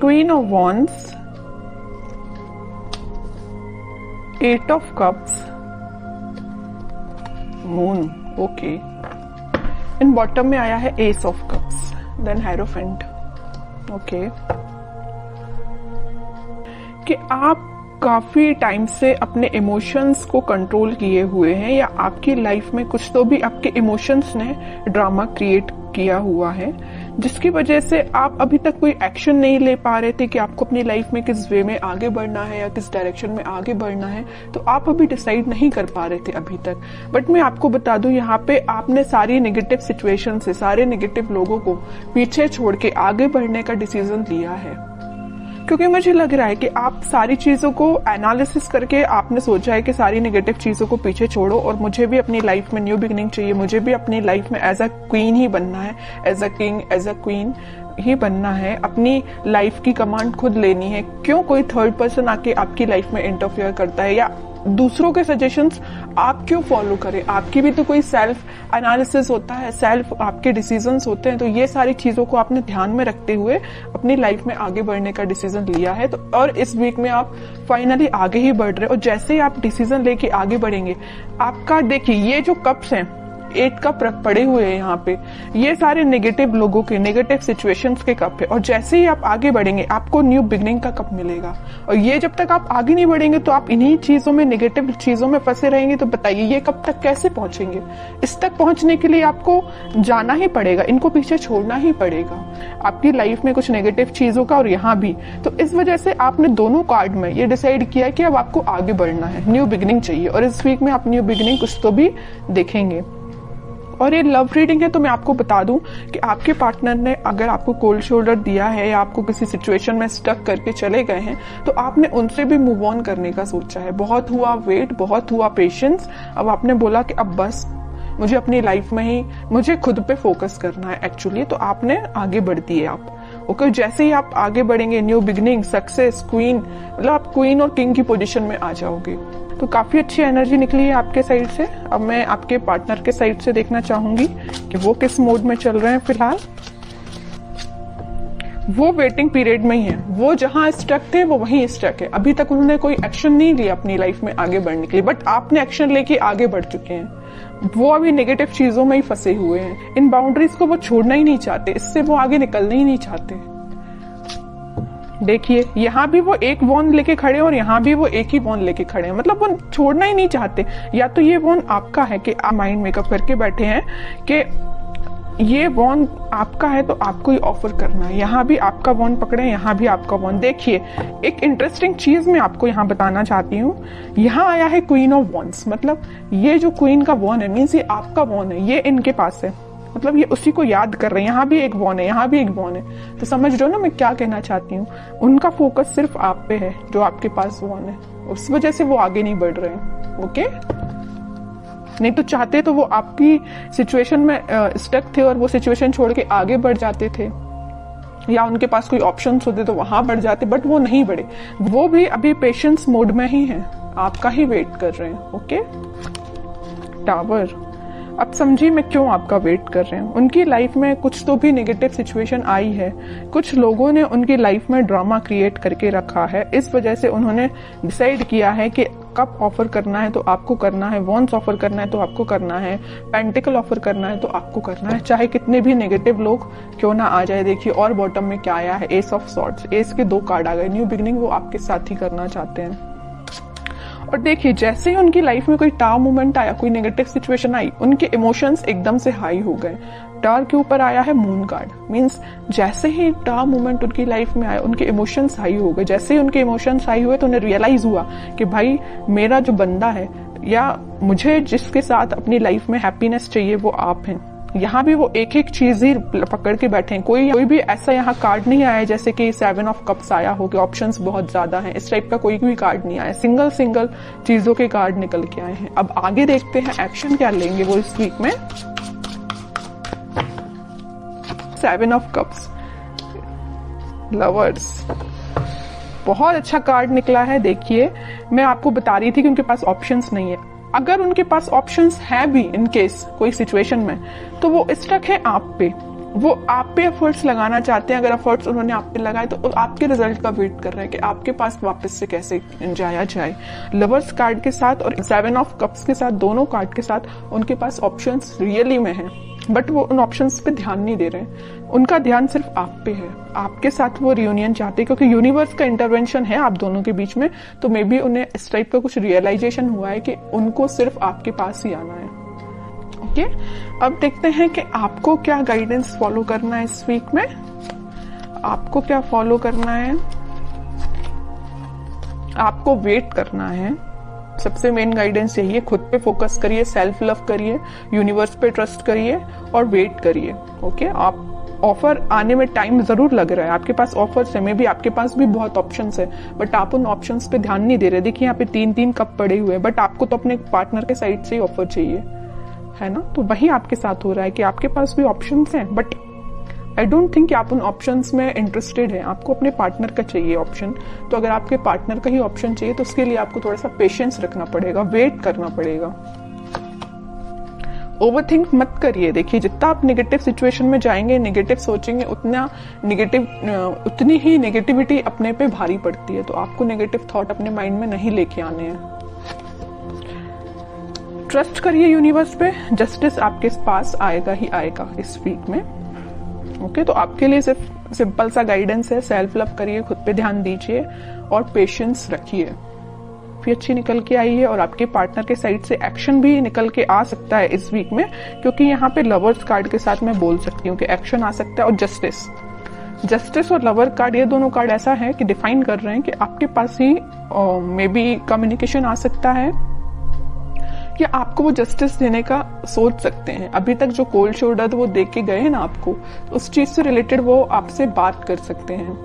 Queen of wands, eight of cups, moon, okay. In bottom में आया है ace of cups, then hierophant, okay. कि आप काफी टाइम से अपने इमोशंस को कंट्रोल किए हुए हैं, या आपकी लाइफ में कुछ तो भी आपके इमोशंस ने ड्रामा क्रिएट किया हुआ है, जिसकी वजह से आप अभी तक कोई एक्शन नहीं ले पा रहे थे कि आपको अपनी लाइफ में किस वे में आगे बढ़ना है या किस डायरेक्शन में आगे बढ़ना है। तो आप अभी डिसाइड नहीं कर पा रहे थे अभी तक। बट मैं आपको बता दूं, यहाँ पे आपने सारी नेगेटिव सिचुएशन से, सारे नेगेटिव लोगों को पीछे छोड़ के आगे बढ़ने का डिसीजन लिया है, क्योंकि मुझे लग रहा है कि आप सारी चीजों को एनालिसिस करके आपने सोचा है कि सारी नेगेटिव चीजों को पीछे छोड़ो और मुझे भी अपनी लाइफ में न्यू बिगिनिंग चाहिए, मुझे भी अपनी लाइफ में एज अ क्वीन ही बनना है, as a king, as a queen ही बनना है, अपनी लाइफ की कमांड खुद लेनी है। क्यों कोई थर्ड पर्सन आके आपकी लाइफ में इंटरफेयर करता है, या दूसरों के सजेशंस आप क्यों फॉलो करें? आपकी भी तो कोई सेल्फ एनालिसिस होता है, सेल्फ आपके डिसीजंस होते हैं। तो ये सारी चीजों को आपने ध्यान में रखते हुए अपनी लाइफ में आगे बढ़ने का डिसीजन लिया है। तो और इस वीक में आप फाइनली आगे ही बढ़ रहे हो, और जैसे ही आप डिसीजन लेके आगे बढ़ेंगे, आपका देखिए ये जो कप्स हैं, 8 कप पड़े हुए हैं यहाँ पे, ये सारे नेगेटिव लोगों के, नेगेटिव सिचुएशंस के कप है। और जैसे ही आप आगे बढ़ेंगे आपको न्यू बिगनिंग का कप मिलेगा। और ये जब तक आप आगे नहीं बढ़ेंगे तो आप इन्हीं चीजों में, नेगेटिव चीजों में फंसे रहेंगे। तो बताइए ये कब तक कैसे पहुंचेंगे? इस तक पहुंचने के लिए आपको जाना ही पड़ेगा, इनको पीछे छोड़ना ही पड़ेगा। आपकी लाइफ में कुछ नेगेटिव चीजों का और यहाँ भी, तो इस वजह से आपने दोनों कार्ड में ये डिसाइड किया कि अब आपको आगे बढ़ना है, न्यू बिगनिंग चाहिए। और इस वीक में आप न्यू बिगनिंग कुछ तो भी देखेंगे। और ये लव रीडिंग है, तो मैं आपको बता दूं कि आपके पार्टनर ने अगर आपको कोल्ड शोल्डर दिया है या आपको किसी सिचुएशन में स्टक करके चले गए हैं, तो आपने उनसे भी मूव ऑन करने का सोचा है। बहुत हुआ वेट, बहुत हुआ पेशेंस, अब आपने बोला कि अब बस मुझे अपनी लाइफ में ही, मुझे खुद पे फोकस करना है एक्चुअली। तो आपने आगे बढ़ दिए आप, ओके। जैसे ही आप आगे बढ़ेंगे, न्यू बिगनिंग, सक्सेस, क्वीन, मतलब आप क्वीन और किंग की पोजीशन में आ जाओगे। तो काफी अच्छी एनर्जी निकली है आपके साइड से। अब मैं आपके पार्टनर के साइड से देखना चाहूंगी कि वो किस मोड में चल रहे हैं फिलहाल। वो वेटिंग पीरियड में ही है, वो जहां स्टक थे वो वहीं स्टक है। अभी तक उन्होंने कोई एक्शन नहीं लिया अपनी लाइफ में आगे बढ़ने के लिए, बट आपने एक्शन लेके आगे बढ़ चुके हैं। वो अभी नेगेटिव चीजों में ही फंसे हुए हैं, इन बाउंड्रीज को वो छोड़ना ही नहीं चाहते, इससे वो आगे निकलना ही नहीं चाहते। देखिए यहाँ भी वो एक वॉन लेके खड़े हैं और यहाँ भी वो एक ही वॉन लेके खड़े हैं, मतलब वो छोड़ना ही नहीं चाहते। या तो ये वॉन आपका है कि आप माइंड मेकअप करके बैठे हैं कि ये वॉन आपका है तो आपको ही ऑफर करना है। यहाँ भी आपका वॉन पकड़े, यहाँ भी आपका वॉन। देखिए एक इंटरेस्टिंग चीज मैं आपको यहाँ बताना चाहती हूँ। यहाँ आया है क्वीन ऑफ वॉन्ड्स, मतलब ये जो क्वीन का वॉन है मीन्स ये आपका वॉन है, ये इनके पास है, मतलब ये उसी को याद कर रहे हैं। यहाँ भी एक वॉन है, यहाँ भी एक वॉन है। तो समझ रहे हो ना मैं क्या कहना चाहती हूँ? उनका फोकस सिर्फ आप पे है, जो आपके पास वॉन है, उस वजह से वो आगे नहीं बढ़ रहे हैं, ओके। नहीं तो चाहते तो वो आपकी सिचुएशन में स्टक थे और वो सिचुएशन छोड़ के आगे बढ़ जाते थे, या उनके पास कोई ऑप्शंस होते तो वहां बढ़ जाते, बट वो नहीं बढ़े। वो भी अभी पेशेंस मोड में ही है, आपका ही वेट कर रहे हैं, ओके। टावर, अब समझिए मैं क्यों आपका वेट कर रहे हैं। उनकी लाइफ में कुछ तो भी नेगेटिव सिचुएशन आई है, कुछ लोगों ने उनकी लाइफ में ड्रामा क्रिएट करके रखा है। इस वजह से उन्होंने डिसाइड किया है कि कप ऑफर करना है तो आपको करना है, वॉन्स ऑफर करना है तो आपको करना है, पेंटिकल ऑफर करना है तो आपको करना है, चाहे कितने भी नेगेटिव लोग क्यों ना आ जाए। देखिए और बॉटम में क्या आया है, एस ऑफ सॉर्ड्स, एस के 2 कार्ड आ गए। न्यू बिगिनिंग वो आपके साथ ही करना चाहते हैं। और देखिए जैसे ही उनकी लाइफ में कोई टावर मोमेंट आया, कोई नेगेटिव सिचुएशन आई, उनके इमोशंस एकदम से हाई हो गए। टावर के ऊपर आया है मून कार्ड, मींस जैसे ही टावर मोमेंट उनकी लाइफ में आया उनके इमोशंस हाई हो गए। जैसे ही उनके इमोशंस हाई हुए तो उन्हें रियलाइज हुआ कि भाई मेरा जो बंदा है या मुझे जिसके साथ अपनी लाइफ में हैप्पीनेस चाहिए वो आप हैं। यहाँ भी वो एक एक चीज ही पकड़ के बैठे हैं। कोई भी ऐसा यहाँ कार्ड नहीं आया जैसे कि 7 ऑफ कप्स आया हो कि ऑप्शंस बहुत ज्यादा हैं, इस टाइप का कोई भी कार्ड नहीं आया। सिंगल सिंगल चीजों के कार्ड निकल के आए हैं। अब आगे देखते हैं एक्शन क्या लेंगे वो इस वीक में। 7 ऑफ कप्स, लवर्स, बहुत अच्छा कार्ड निकला है। देखिए मैं आपको बता रही थी कि उनके पास ऑप्शंस नहीं है। अगर उनके पास ऑप्शंस है भी इन केस कोई सिचुएशन में, तो वो स्टक है आप पे। वो आप पे एफर्ट्स लगाना चाहते हैं। अगर एफर्ट्स उन्होंने आप पे लगाए तो आपके रिजल्ट का वेट कर रहे हैं कि आपके पास वापस से कैसे जाया जाए। लवर्स कार्ड के साथ और 7 ऑफ कप्स के साथ, दोनों कार्ड के साथ उनके पास ऑप्शंस रियली में हैं, बट वो उन ऑप्शंस पे ध्यान नहीं दे रहे हैं। उनका ध्यान सिर्फ आप पे है, आपके साथ वो रियूनियन चाहते हैं क्योंकि यूनिवर्स का इंटरवेंशन है आप दोनों के बीच में। तो मे बी उन्हें इस टाइप का कुछ रियलाइजेशन हुआ है कि उनको सिर्फ आपके पास ही आना है। ओके, अब देखते हैं कि आपको क्या गाइडेंस फॉलो करना है इस वीक में। आपको क्या फॉलो करना है? आपको वेट करना है। सबसे मेन गाइडेंस यही है, खुद पे फोकस करिए, सेल्फ लव करिए, यूनिवर्स पे ट्रस्ट करिए और वेट करिए। ओके, आप ऑफर आने में टाइम जरूर लग रहा है, आपके पास ऑफर्स है, मे बी आपके पास भी बहुत ऑप्शंस है, बट आप उन ऑप्शंस पे ध्यान नहीं दे रहे। देखिए यहाँ पे 3-3 कप पड़े हुए हैं, बट आपको तो अपने पार्टनर के साइड से ही ऑफर चाहिए, है ना। तो वही आपके साथ हो रहा है कि आपके पास भी ऑप्शंस हैं, बट आई डोंट थिंक कि आप उन ऑप्शंस में इंटरेस्टेड हैं। आपको अपने पार्टनर का चाहिए ऑप्शन। तो अगर आपके पार्टनर का ही ऑप्शन चाहिए तो उसके लिए आपको थोड़ा सा पेशेंस रखना पड़ेगा, वेट करना पड़ेगा। ओवरथिंक मत करिए। देखिए जितना आप नेगेटिव सिचुएशन में जाएंगे, नेगेटिव सोचेंगे, उतनी ही नेगेटिविटी अपने पे भारी पड़ती है। तो आपको नेगेटिव थॉट अपने माइंड में नहीं लेके आने हैं। ट्रस्ट करिए यूनिवर्स पे, जस्टिस आपके पास आएगा ही आएगा इस वीक में। ओके, तो आपके लिए सिर्फ सिंपल सा गाइडेंस है, सेल्फ लव करिए, खुद पे ध्यान दीजिए और पेशेंस रखिए। भी अच्छी निकल के आई है और आपके पार्टनर के साइड से एक्शन भी निकल के आ सकता है इस वीक में, क्योंकि यहाँ पे लवर्स कार्ड के साथ मैं बोल सकती हूँ कि एक्शन आ सकता है। और जस्टिस और लवर कार्ड, ये दोनों कार्ड ऐसा है कि डिफाइन कर रहे हैं कि आपके पास ही मे बी कम्युनिकेशन आ सकता है या आपको वो जस्टिस देने का सोच सकते हैं। अभी तक जो कोल्ड शोल्डर वो दे के गए हैं ना आपको, तो उस चीज से रिलेटेड वो आपसे बात कर सकते हैं।